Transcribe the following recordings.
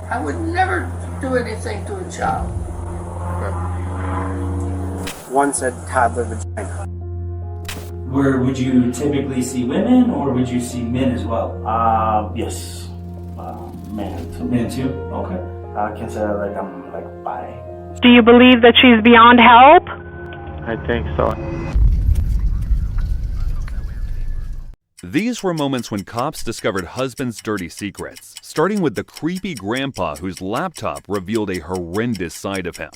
I would never do anything to a child. Okay. One said toddler vagina. Where would you typically see women, or would you see men as well? Yes. Men too. Men too? Okay. I can say like I'm like bi. Do you believe that she's beyond help? I think so. These were moments when cops discovered husbands' dirty secrets, starting with the creepy grandpa whose laptop revealed a horrendous side of him.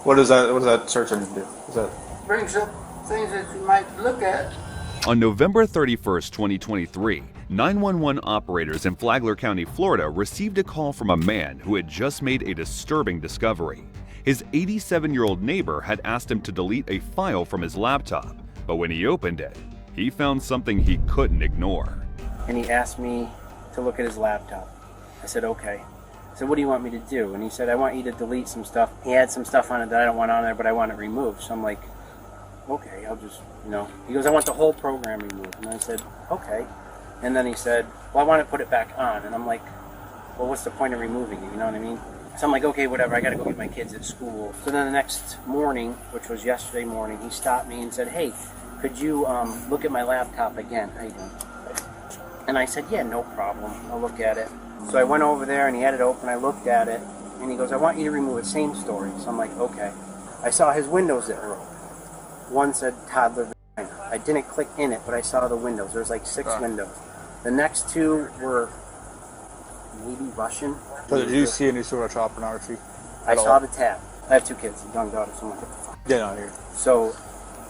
What does that search engine do? Is that Brings up things that you might look at. On November 31st, 2023, 911 operators in Flagler County, Florida received a call from a man who had just made a disturbing discovery. His 87-year-old neighbor had asked him to delete a file from his laptop, but when he opened it, he found something he couldn't ignore. And he asked me to look at his laptop. I said, okay. I said, what do you want me to do? And he said, I want you to delete some stuff. He had some stuff on it that I don't want on there, but I want it removed. So I'm like, okay, I'll just, He goes, I want the whole program removed. And I said, okay. And then he said, well, I want to put it back on. And I'm like, well, what's the point of removing it? You know what I mean? So I'm like, okay, whatever. I got to go get my kids at school. So then the next morning, which was yesterday morning, he stopped me and said, hey, could you look at my laptop again? How you doing? And I said, yeah, no problem. I'll look at it. So I went over there and he had it open. I looked at it and he goes, I want you to remove it. Same story. So I'm like, okay. I saw his windows that were open. One said toddler vagina. I didn't click in it, but I saw the windows. There's like 6 windows. The next 2 were maybe Russian. So did you see any sort of child pornography? I saw the tab. I have 2 kids, a young daughter, someone. Yeah, no, here. So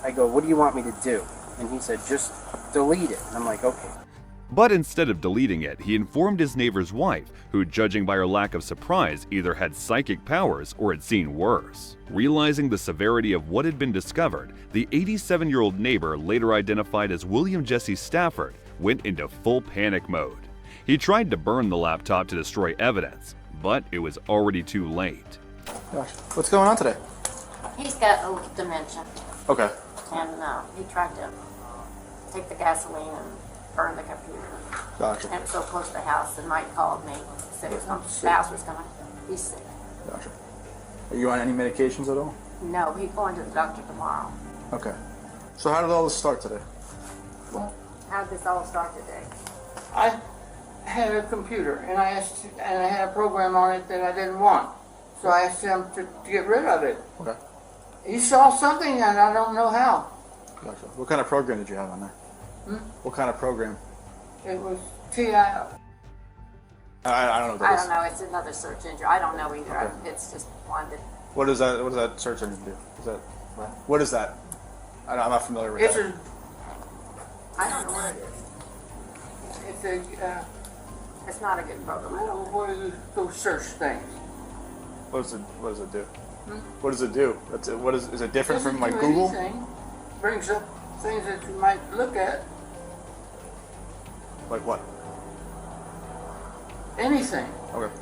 I go, what do you want me to do? And he said, just delete it. And I'm like, okay. But instead of deleting it, he informed his neighbor's wife, who, judging by her lack of surprise, either had psychic powers or had seen worse. Realizing the severity of what had been discovered, the 87-year-old neighbor, later identified as William Jesse Stafford, went into full panic mode. He tried to burn the laptop to destroy evidence, but it was already too late. Gosh, what's going on today? He's got dementia, Okay. and he tried to take the gasoline and burn the computer. Gotcha. And it was so close to the house, and Mike called me, said the house was going to be sick. Gotcha. Are you on any medications at all? No, he's going to the doctor tomorrow. Okay. So how did all this start today? Well, How did this all start today? I had a computer and I had a program on it that I didn't want. So I asked him to get rid of it. Okay. He saw something and I don't know how. Gotcha. What kind of program did you have on there? What kind of program? It was TIO. I don't know what that I is. don't know. It's another search engine. I don't know either. Okay. It's just one that. What does that search engine do? What is that? I'm not familiar with It's that. I don't know what it is. It's a It's not a good program. I don't know. where you go search things. What does it do? What does it do? Is it different from like Doesn't do Google? anything. Brings up things that you might look at. Like what? Anything. Okay.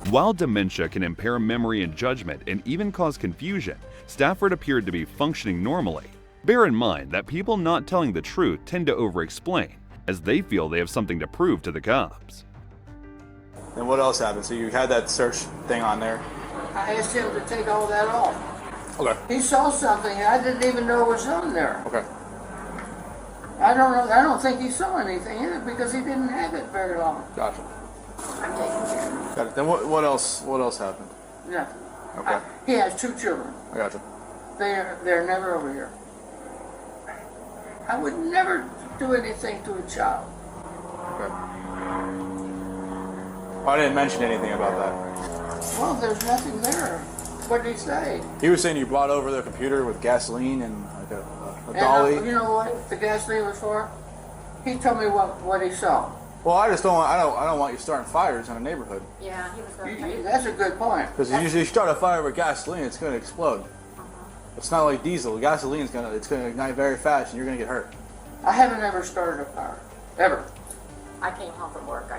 While dementia can impair memory and judgment and even cause confusion, Stafford appeared to be functioning normally. Bear in mind that people not telling the truth tend to over-explain, as they feel they have something to prove to the cops. And what else happened? So you had that search thing on there. I asked him to take all that off. Okay. He saw something I didn't even know was on there. Okay. I don't know. I don't think he saw anything either because he didn't have it very long. Gotcha. I'm taking care of it. Got it. Then what else? What else happened? Nothing. Okay. He has 2 children. I gotcha. They're never over here. I would never do anything to a child. Okay. I didn't mention anything about that. Well, there's nothing there. What did he say? He was saying you brought over the computer with gasoline and like a And dolly. you know what the gasoline was for? He told me what he saw. Well, I just don't want. I don't want you starting fires in a neighborhood. Yeah, he was going to take That's a good point. Because if you start a fire with gasoline, it's going to explode. It's not like diesel. Gasoline's gonna ignite very fast, and you're gonna get hurt. I haven't ever started a fire. Ever. I came home from work.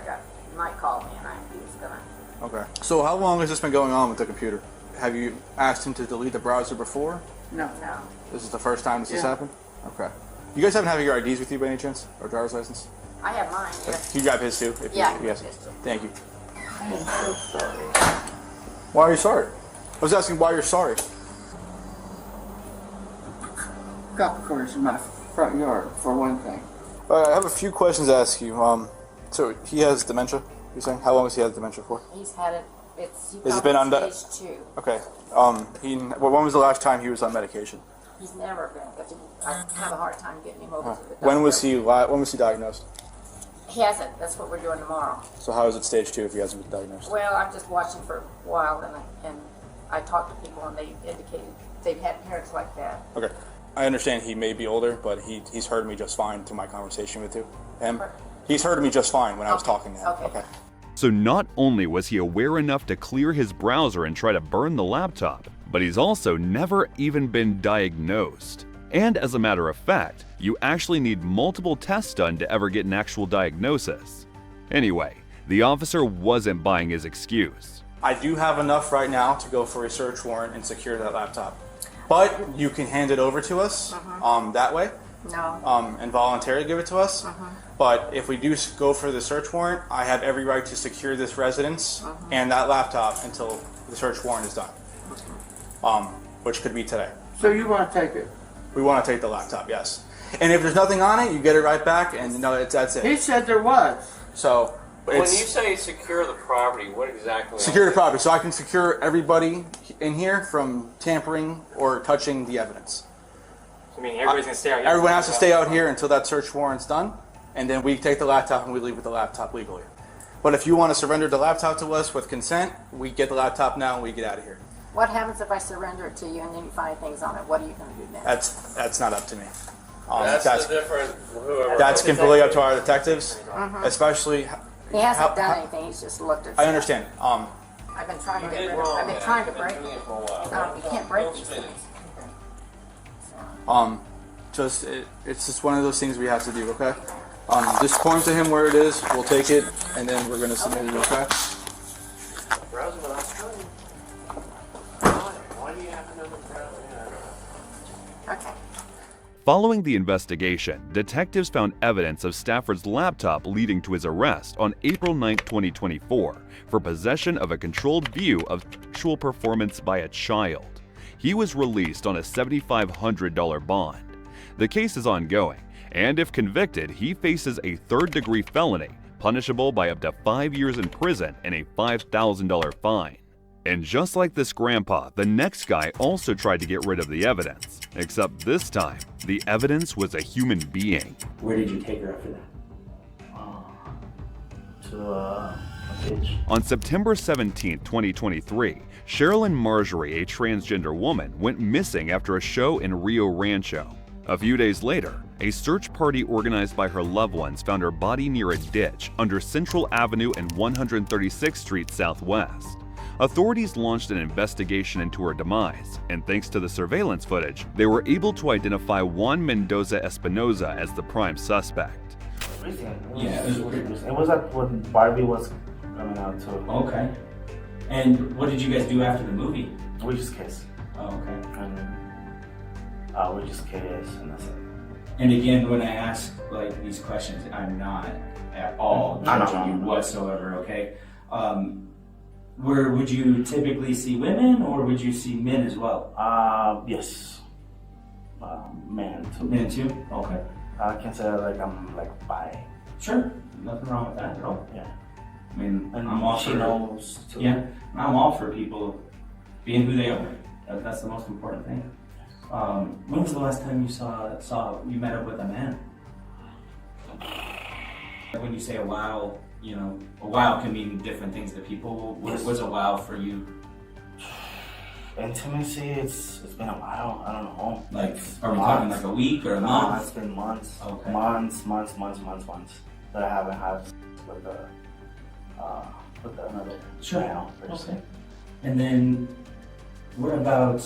Mike called me, and he was going to. Okay. So how long has this been going on with the computer? Have you asked him to delete the browser before? No. No. This is the first time this has Yeah. happened? Okay. You guys haven't have your IDs with you by any chance? Or driver's license? I have mine. Yes. Can you grab his too? Yeah, I can Yes. grab his too. Thank you. I am so sorry. Why are you sorry? I was asking why you're sorry. Golf course in my front yard, for one thing. I have a few questions to ask you. So he has dementia, you're saying? How long has he had dementia for? He's had it. Has it been on stage 2. Okay. When was the last time he was on medication? He's never been, but I have a hard time getting him over to the doctor. When was he diagnosed? He hasn't. That's what we're doing tomorrow. So how is it stage 2 if he hasn't been diagnosed? Well, I'm just watching for a while, and I talked to people, and they indicated they've had parents like that. Okay. I understand he may be older, but he's heard me just fine through my conversation with him. He's heard me just fine when I was talking to him. Okay. So not only was he aware enough to clear his browser and try to burn the laptop, but he's also never even been diagnosed. And as a matter of fact, you actually need multiple tests done to ever get an actual diagnosis. Anyway, the officer wasn't buying his excuse. I do have enough right now to go for a search warrant and secure that laptop. But you can hand it over to us that way. No. And voluntarily give it to us. But if we do go for the search warrant, I have every right to secure this residence and that laptop until the search warrant is done, which could be today. So you want to take it? We want to take the laptop, yes. And if there's nothing on it, you get it right back, and that's it. He said there was. So When you say secure the property, what exactly? secure the property, so I can secure everybody in here from tampering or touching the evidence. I mean, everybody's gonna stay out here. Everyone has to stay out here until that search warrant's done, and then we take the laptop and we leave with the laptop legally. But if you want to surrender the laptop to us with consent, we get the laptop now and we get out of here. What happens if I surrender it to you and then you find things on it? What are you going to do next? That's not up to me. That's the different. Whoever. That's completely up to our detectives, especially. He hasn't done anything. He's just looked at. I understand. I've been trying to get rid of. I've been trying to break it. You can't break these things. It's just one of those things we have to do. Okay. Just point to him where it is. We'll take it, and then we're gonna submit it. Okay. Why do you have to know the browser? Okay. Following the investigation, detectives found evidence of Stafford's laptop leading to his arrest on April 9, 2024, for possession of a controlled view of sexual performance by a child. He was released on a $7,500 bond. The case is ongoing, and if convicted, he faces a third-degree felony, punishable by up to 5 years in prison and a $5,000 fine. And just like this grandpa, the next guy also tried to get rid of the evidence, except this time, the evidence was a human being. Where did you take her after that? To a beach. On September 17, 2023, Sherilyn Marjorie, a transgender woman, went missing after a show in Rio Rancho. A few days later, a search party organized by her loved ones found her body near a ditch under Central Avenue and 136th Street Southwest. Authorities launched an investigation into her demise, and thanks to the surveillance footage, they were able to identify Juan Mendoza Espinoza as the prime suspect. Yeah, It was like when Barbie was coming out too. Okay. And what did you guys do after the movie? We just kissed. Oh, okay. And we just kissed, and that's it. And again, when I ask like these questions, I'm not at all judging you whatsoever. Okay. Where would you typically see women, or would you see men as well? Yes. Men too. Men too. Okay. I can say like I'm like bi. Sure. Nothing wrong with that at all. Yeah. I mean, And I'm all she for knows too. Yeah, I'm all for people being who they are. That's the most important thing. When was the last time you met up with a man? When you say a while, you know, a while can mean different things to people. What was a while for you? Intimacy, it's been a while. I don't know. Like, are we talking like a week or a No, month? it's been months. Okay. Months that I haven't had with another Sure. male person. Okay. And then, what about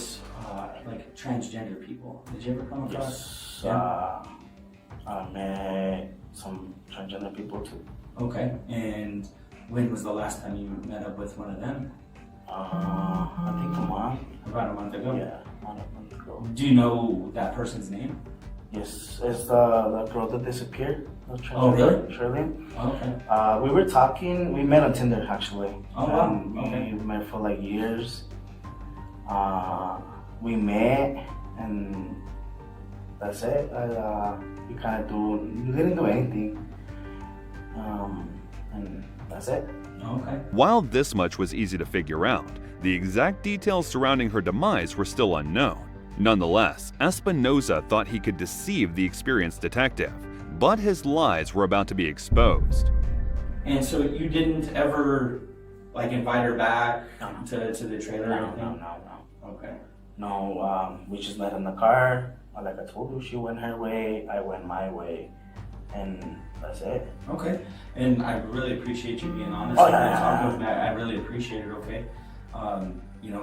like transgender people? Did you ever come across? Yes. I met some transgender people too. Okay. And when was the last time you met up with one of them? I think a month. About a month ago? Yeah, about a month ago. Do you know that person's name? Yes, it's the girl that disappeared. Oh, really? Shirley. Okay. We were talking. We met on Tinder actually. Oh, wow. Okay. We met for like years. We met, and that's it. We didn't do anything. And that's it. Okay. While this much was easy to figure out, the exact details surrounding her demise were still unknown. Nonetheless, Espinoza thought he could deceive the experienced detective, but his lies were about to be exposed. And so you didn't ever like invite her back to the trailer? or anything? No. Okay. No, we just met in the car. Like I told you, she went her way, I went my way, and that's it. Okay. And I really appreciate you being honest. Oh, and yeah. talking with me. I really appreciate it. Okay.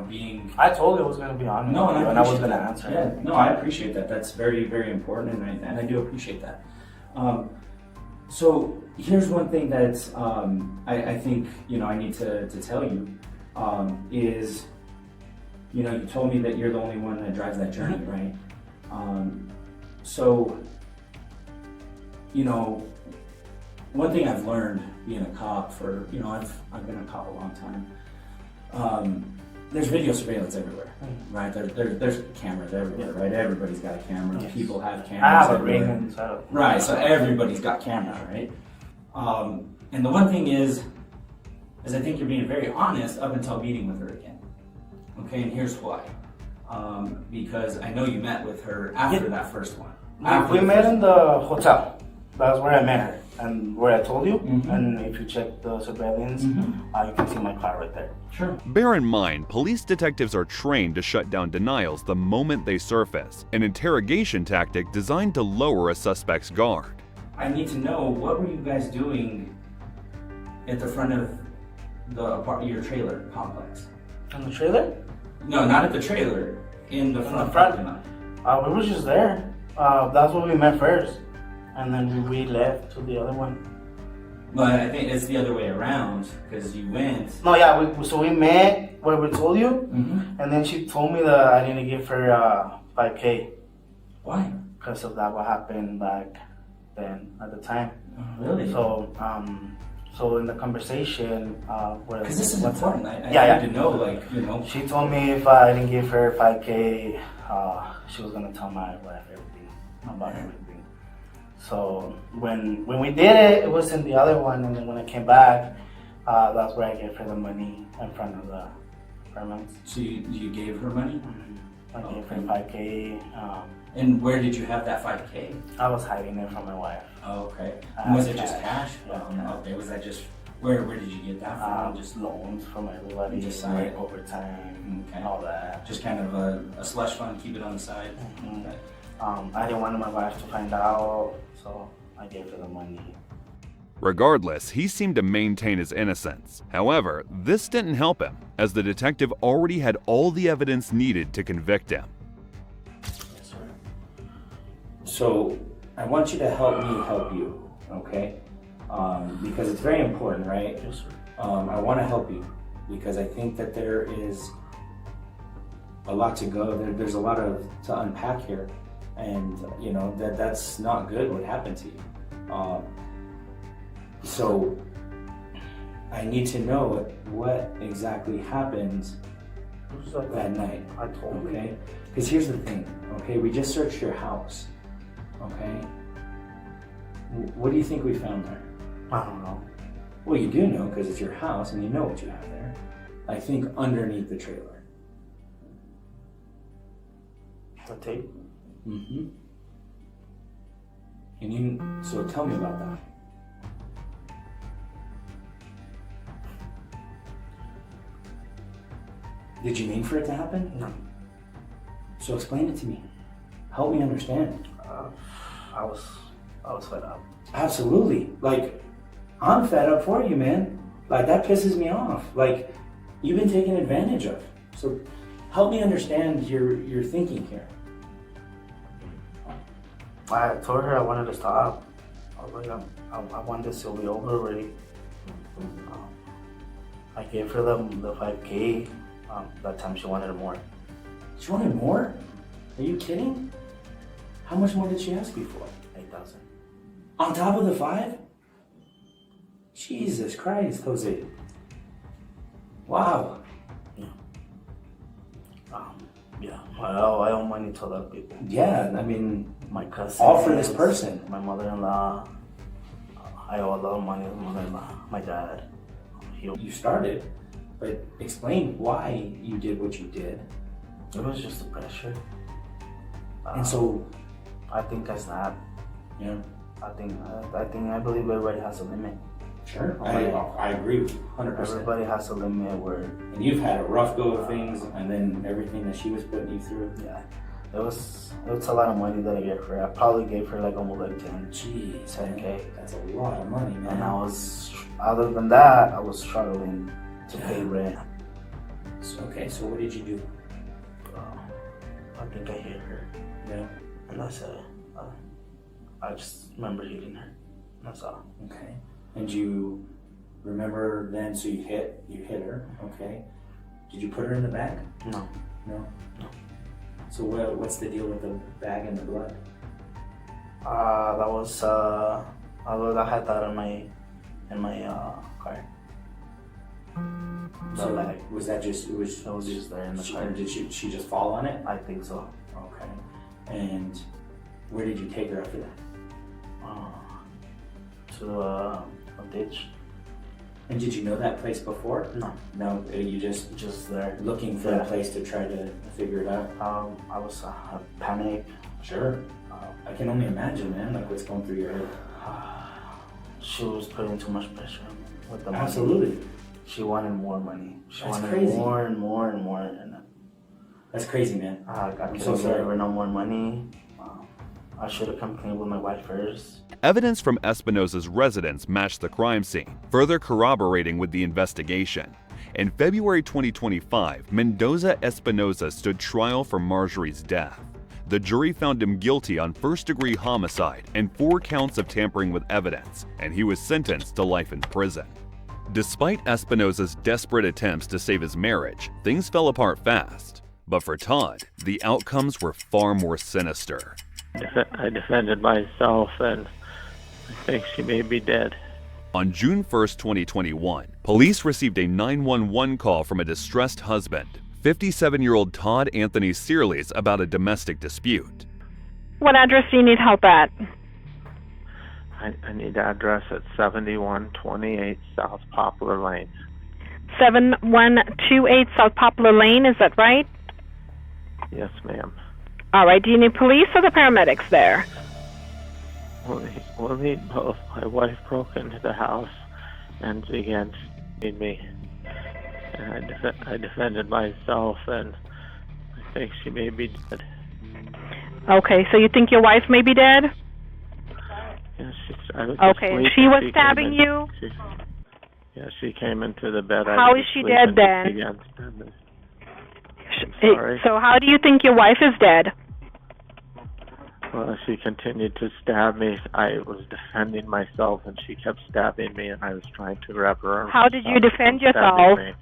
Being. I told you I was gonna be honest. No, and I was gonna answer. Yeah. No, I appreciate that. That's very, very important, and I do appreciate that. So here's one thing that I think I need to tell you is you told me that you're the only one that drives that journey, right? So one thing I've learned being a cop for I've been a cop a long time. There's video surveillance everywhere, right? There's cameras everywhere, right? Everybody's got a camera. Yes. People have cameras. I have everywhere. a ring, so. Right, so everybody's got cameras, right? And the one thing is I think you're being very honest up until meeting with her again. Okay, and here's why. Because I know you met with her after that first one. We met in the hotel. That's where I met her, and where I told you. Mm-hmm. And if you check the surveillance, you can see my car right there. Sure. Bear in mind, police detectives are trained to shut down denials the moment they surface, an interrogation tactic designed to lower a suspect's guard. I need to know, what were you guys doing at the front of your trailer complex? In the trailer? No, not at the trailer. In the front. We were just there. That's where we met first, and then we left to the other one. But I think it's the other way around, because you went. No, yeah. So we met where we told you, and then she told me that I didn't give her $5,000. Why? Because of that, what happened back then at the time. Really? So in the conversation, because this is important. I need to know, She told me if I didn't give her $5,000, she was gonna tell my wife everything about everything. So when we did it, it was in the other one, and then when I came back, that's where I gave her the money in front of the apartments. So you gave her money? I gave her $5,000. And where did you have that $5,000? I was hiding it from my wife. Oh, okay. Was it just cash? Yeah. Okay. Was that just where did you get that from? Just loans from everybody. Just like overtime, all that. Just kind of a slush fund, keep it on the side. Okay. I didn't want my wife to find out, so I gave her the money. Regardless, he seemed to maintain his innocence. However, this didn't help him, as the detective already had all the evidence needed to convict him. Yes, sir. So I want you to help me help you, okay? Because it's very important, right? Yes, sir. I want to help you because I think that there is a lot to go. There's a lot to unpack here, and that's not good what happened to you. So I need to know what exactly happened that night. I told you. Okay? Because here's the thing, okay? We just searched your house, okay? What do you think we found there? I don't know. Well, you do know because it's your house and you know what you have there. I think underneath the trailer. The tape? Mm-hmm. So tell me about that. Did you mean for it to happen? No. So explain it to me. Help me understand. I was fed up. Absolutely. Like, I'm fed up for you, man. Like, that pisses me off. Like, you've been taken advantage of. So help me understand your thinking here. I told her I wanted to stop. I was like, I want this to be over already. I gave her the $5,000. That time she wanted more. She wanted more? Are you kidding? How much more did she ask you for? 8,000. On top of the 5? Jesus Christ, Jose. Wow. Yeah, well, I owe money to other people. Yeah, I mean, My cousin. all for this person. My mother-in-law. I owe a lot of money to my mother-in-law. My dad. You started, but explain why you did what you did. It was just the pressure. And so, I think I snapped. yeah, I believe everybody has a limit. sure. I agree with you 100%. Everybody has a limit where, And you've had a rough go of things, and then everything that she was putting you through. yeah, it was a lot of money that I gave her. I probably gave her like almost like 10. Jeez, 10K. that's a lot of money, man. And other than that, I was struggling to pay rent. Okay, so what did you do? I think I hit her. Yeah. And I said, I just remember hitting her. That's all. Okay. And you remember then? So you hit her. Okay. Did you put her in the bag? No. No. So what's the deal with the bag and the blood? That was I had that in my car. So bag. was that just It was just there in the car. Did she just fall on it? I think so. Okay. And where did you take her after that? To a ditch. And did you know that place before? No. No, you just there. looking for a place to try to figure it out. I was panic. Sure. I can only imagine, man, like what's going through your head. She was putting too much pressure on me with the money. Absolutely. She wanted more money. She That's wanted crazy. more and more and more. And That's crazy, man. I I'm couldn't so give sorry. her no more money. I should have come clean with my wife first. Evidence from Espinosa's residence matched the crime scene, further corroborating with the investigation. In February 2025, Mendoza Espinosa stood trial for Marjorie's death. The jury found him guilty on first-degree homicide and 4 counts of tampering with evidence, and he was sentenced to life in prison. Despite Espinosa's desperate attempts to save his marriage, things fell apart fast. But for Todd, the outcomes were far more sinister. I defended myself, and I think she may be dead. On June 1st, 2021, police received a 911 call from a distressed husband, 57-year-old Todd Anthony Searles, about a domestic dispute. What address do you need help at? I need the address at 7128 South Poplar Lane. 7128 South Poplar Lane, is that right? Yes, ma'am. All right, do you need police or the paramedics there? We'll need both. My wife broke into the house and began stabbing me. And I defended myself, and I think she may be dead. Okay, so you think your wife may be dead? Yeah, I was Okay, and asleep she was came stabbing in- you? She came into the bed. How I was is she asleep dead and then? began stabbing. Hey, Sorry. so how do you think your wife is dead? Well, she continued to stab me. I was defending myself, and she kept stabbing me, and I was trying to wrap her arms. How did you around defend from stabbing yourself? me.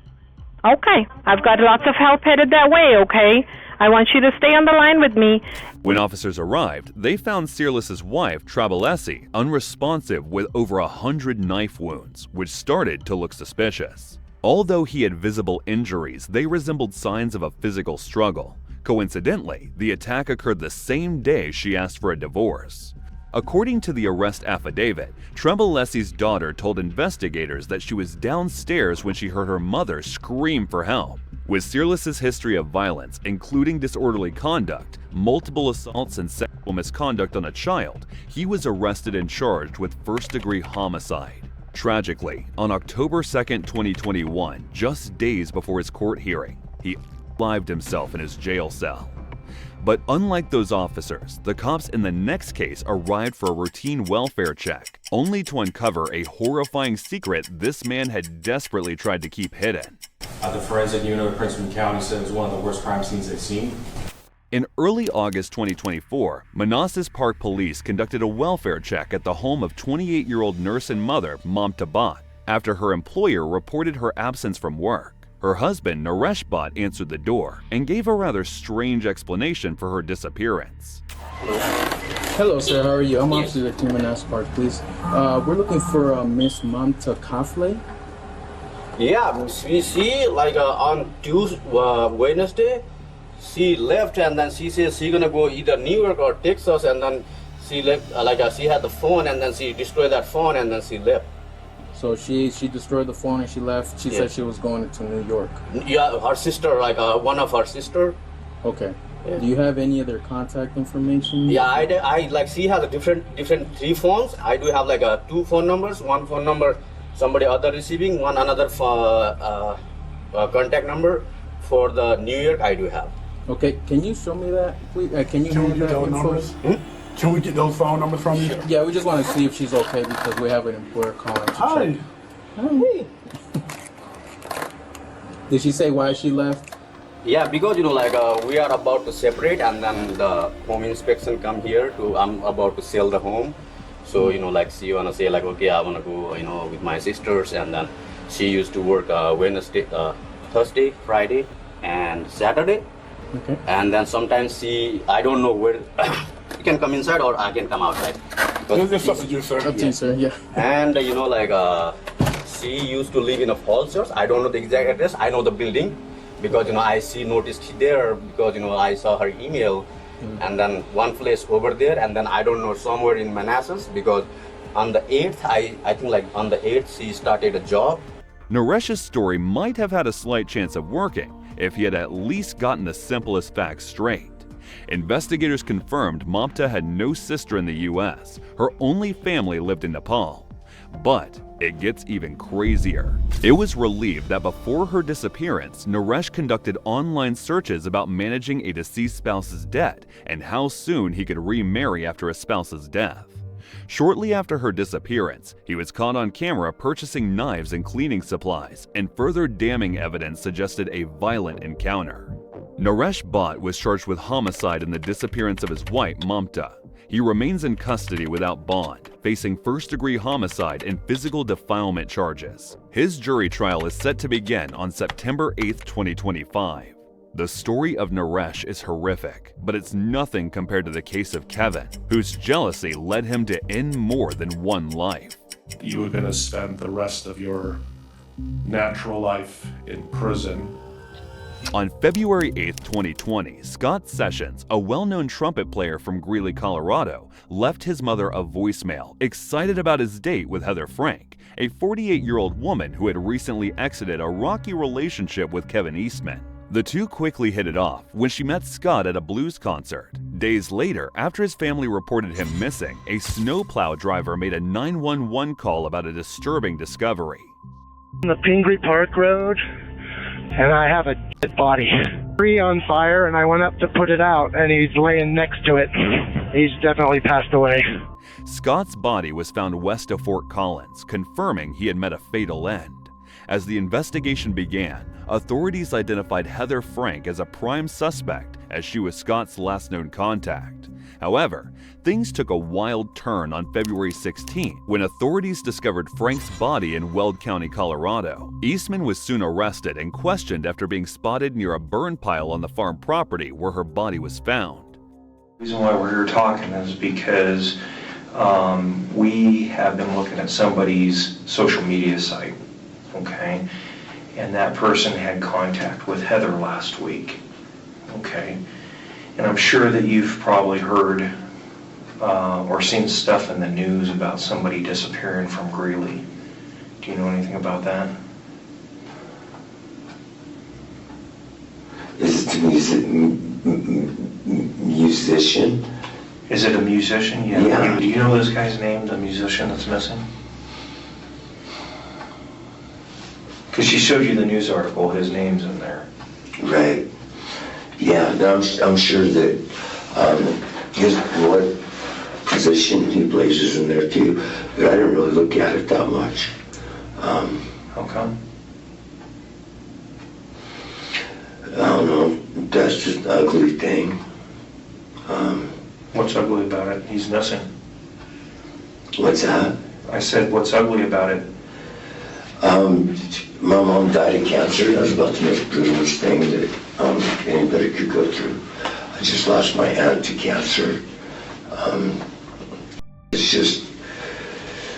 Okay, I've got lots of help headed that way, okay? I want you to stay on the line with me. When officers arrived, they found Searles' wife, Trabalesi, unresponsive with over 100 knife wounds, which started to look suspicious. Although he had visible injuries, they resembled signs of a physical struggle. Coincidentally, the attack occurred the same day she asked for a divorce. According to the arrest affidavit, Trabalesi's daughter told investigators that she was downstairs when she heard her mother scream for help. With Searles' history of violence, including disorderly conduct, multiple assaults and sexual misconduct on a child, he was arrested and charged with first-degree homicide. Tragically, on October 2nd, 2021, just days before his court hearing, he unalived himself in his jail cell. But unlike those officers, the cops in the next case arrived for a routine welfare check, only to uncover a horrifying secret this man had desperately tried to keep hidden. The forensic unit of Prince William County said it was one of the worst crime scenes they've seen. In early August 2024, Manassas Park Police conducted a welfare check at the home of 28-year-old nurse and mother Mamta Bhatt after her employer reported her absence from work. Her husband, Naresh Bhatt, answered the door and gave a rather strange explanation for her disappearance. Hello, sir. How are you? I'm Officer with Team Park, please. We're looking for Miss Mamta Kafle. Yeah, we see like on Tuesday, Wednesday, she left and then she says she's gonna go either New York or Texas, and then she left. She had the phone and then she destroyed that phone and then she left. So she destroyed the phone and she left. She said she was going to New York. Yeah, her sister, one of her sister. Okay. Yeah. Do you have any other contact information? Yeah, I like she has a different 3 phones. I do have like 2 phone numbers. One phone number somebody other receiving, one another contact number for the New York I do have. Okay, can you show me that, please? Can you Can we hand get that those info? numbers? Can we get those phone numbers from you? Yeah, we just want to see if she's okay because we have an employer calling to Hi. check. Hi. Did she say why she left? Yeah, because we are about to separate and then the home inspection come here to I'm about to sell the home. So she wanna say okay, I wanna go with my sisters, and then she used to work Wednesday, Thursday, Friday, and Saturday. Okay. And then sometimes I don't know where you can come inside or I can come outside. It's up to you, sir. Up to you, sir. Yeah. And she used to live in a Falls Church. I don't know the exact address. I know the building because I noticed there because I saw her email, and then one place over there, and then I don't know somewhere in Manassas because on the 8th I think on the 8th she started a job. Naresh's story might have had a slight chance of working if he had at least gotten the simplest facts straight. Investigators confirmed Mamta had no sister in the U.S. Her only family lived in Nepal. But it gets even crazier. It was relieved that before her disappearance, Naresh conducted online searches about managing a deceased spouse's debt and how soon he could remarry after a spouse's death. Shortly after her disappearance, he was caught on camera purchasing knives and cleaning supplies, and further damning evidence suggested a violent encounter. Naresh Bhatt was charged with homicide in the disappearance of his wife, Mamta. He remains in custody without bond, facing first-degree homicide and physical defilement charges. His jury trial is set to begin on September 8, 2025. The story of Naresh is horrific, but it's nothing compared to the case of Kevin, whose jealousy led him to end more than one life. You were going to spend the rest of your natural life in prison. On February 8, 2020, Scott Sessions, a well-known trumpet player from Greeley, Colorado, left his mother a voicemail, excited about his date with Heather Frank, a 48-year-old woman who had recently exited a rocky relationship with Kevin Eastman. The two quickly hit it off when she met Scott at a blues concert. Days later, after his family reported him missing, a snowplow driver made a 911 call about a disturbing discovery. On the Pingree Park Road, and I have a dead body. Tree on fire, and I went up to put it out, and he's laying next to it. He's definitely passed away. Scott's body was found west of Fort Collins, confirming he had met a fatal end. As the investigation began, authorities identified Heather Frank as a prime suspect, as she was Scott's last known contact. However, things took a wild turn on February 16 when authorities discovered Frank's body in Weld County, Colorado. Eastman was soon arrested and questioned after being spotted near a burn pile on the farm property where her body was found. The reason why we're here talking is because we have been looking at somebody's social media site, okay? And that person had contact with Heather last week, okay? And I'm sure that you've probably heard or seen stuff in the news about somebody disappearing from Greeley. Do you know anything about that? Is it a musician? Is it a musician? Yeah. Do you know this guy's name, the musician that's missing? Because she showed you the news article, his name's in there. Right. Yeah, I'm sure that what position he plays is in there too, but I didn't really look at it that much. How come? I don't know. That's just an ugly thing. What's ugly about it? He's missing. What's that? I said, what's ugly about it? My mom died of cancer. That was about the most brutalest thing that anybody could go through. I just lost my aunt to cancer It's just,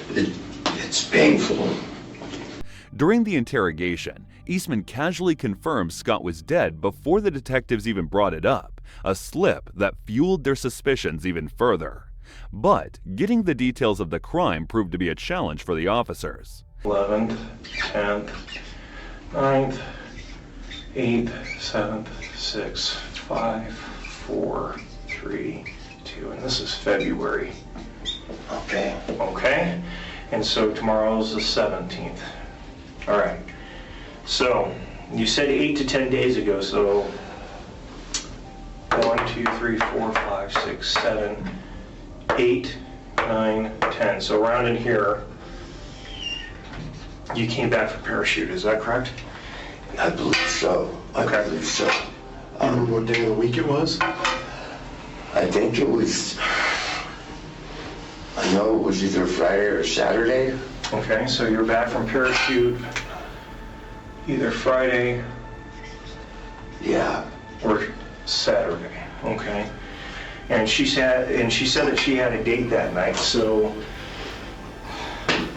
it's painful. During the interrogation, Eastman casually confirmed Scott was dead before the detectives even brought it up, a slip that fueled their suspicions even further. But getting the details of the crime proved to be a challenge for the officers. 11th, 10th, 9th, 8th, 7th, 6th, 5, 4, 3, 2, and this is February. Okay. Okay, and so tomorrow's the 17th. All right, so you said 8 to 10 days ago, so 1, 2, 3, 4, 5, 6, 7, 8, 9, 10. So around in here, you came back from Parachute, is that correct? I believe so. I believe so. I remember what day of the week it was? I think it was, I know it was either Friday or Saturday. Okay, so you're back from Parachute either Friday, yeah, or Saturday. Okay, and she said that she had a date that night. So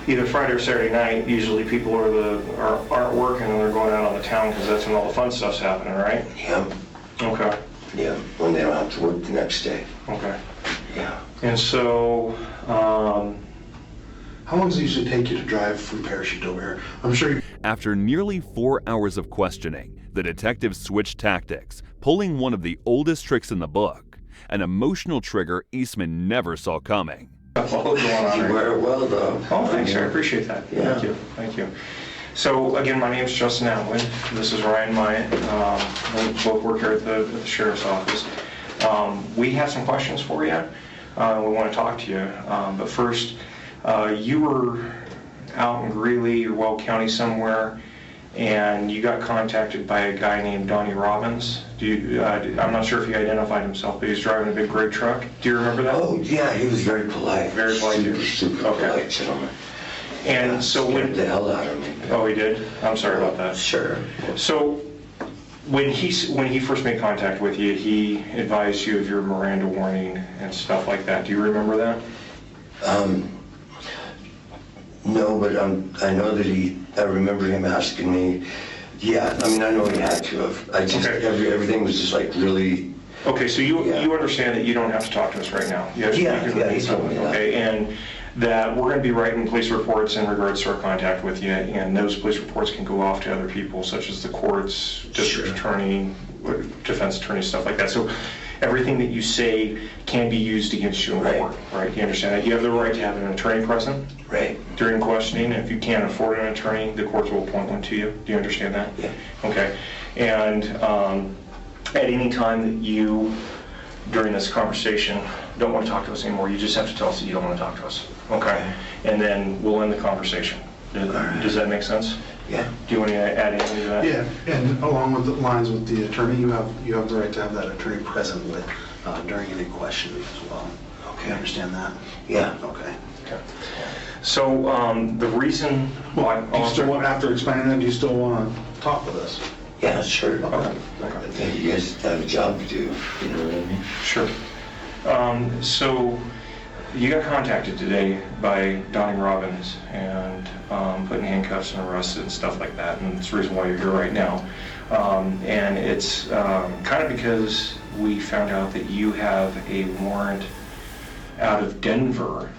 either Friday or Saturday night. Usually people aren't working and they're going out on the town because that's when all the fun stuff's happening, right? Yeah. Okay. Yeah, when they don't have to work the next day. Okay. Yeah. And so, how long does it usually take you to drive from Parachute over here? I'm sure you... After nearly 4 hours of questioning, the detectives switched tactics, pulling one of the oldest tricks in the book, an emotional trigger Eastman never saw coming. That's all going on. You wear it well, though. Oh, thanks, sir. I appreciate that. Yeah. Thank you. Thank you. So, again, my name is Justin Atwood. This is Ryan Myatt. We both work here at the Sheriff's Office. We have some questions for you. We want to talk to you. But first, you were out in Greeley or Weld County somewhere, and you got contacted by a guy named Donnie Robbins. I'm not sure if he identified himself, but he was driving a big gray truck. Do you remember that? Oh, yeah, he was very polite. Very polite. Super polite gentleman. And so when the hell out of me. Oh, he did? I'm sorry about that. Sure. So when he first made contact with you, he advised you of your Miranda warning and stuff like that. Do you remember that? No, but I know that I remember him asking me. Yeah, I mean, I know he had to have. I just, everything was just like really. Okay, so you understand that you don't have to talk to us right now. You Yeah, he told me that. Okay, and that we're going to be writing police reports in regards to our contact with you, and those police reports can go off to other people, such as the courts, district attorney, defense attorney, stuff like that. So everything that you say can be used against you in court, right? You understand that? You have the right to have an attorney present during questioning, and if you can't afford an attorney, the courts will appoint one to you. Do you understand that? Yeah. Okay. And at any time that you, during this conversation, don't want to talk to us anymore, you just have to tell us that you don't want to talk to us. Okay? And then we'll end the conversation. Does that make sense? Yeah. Do you want to add anything to that? Yeah, and along with the lines with the attorney, you have the right to have that attorney present with during any questioning as well. Okay. You understand that? Yeah. Okay. Okay. So the reason why... Do you still want, after explaining that, do you still want to talk with us? Yeah, sure. Okay. I think you guys have a job to do. You know what I mean? Sure. So you got contacted today by Donnie Robbins and put in handcuffs and arrested and stuff like that, and it's the reason why you're here right now. And it's kind of because we found out that you have a warrant out of Denver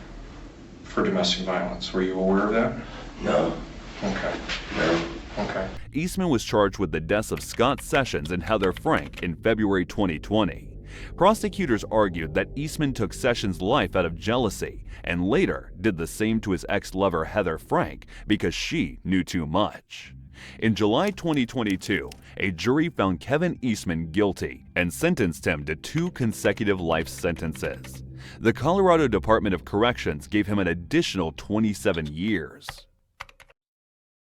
for domestic violence. Were you aware of that? No. Okay. No. Okay. Eastman was charged with the deaths of Scott Sessions and Heather Frank in February 2020. Prosecutors argued that Eastman took Sessions' life out of jealousy and later did the same to his ex-lover Heather Frank because she knew too much. In July 2022, a jury found Kevin Eastman guilty and sentenced him to 2 consecutive life sentences. The Colorado Department of Corrections gave him an additional 27 years.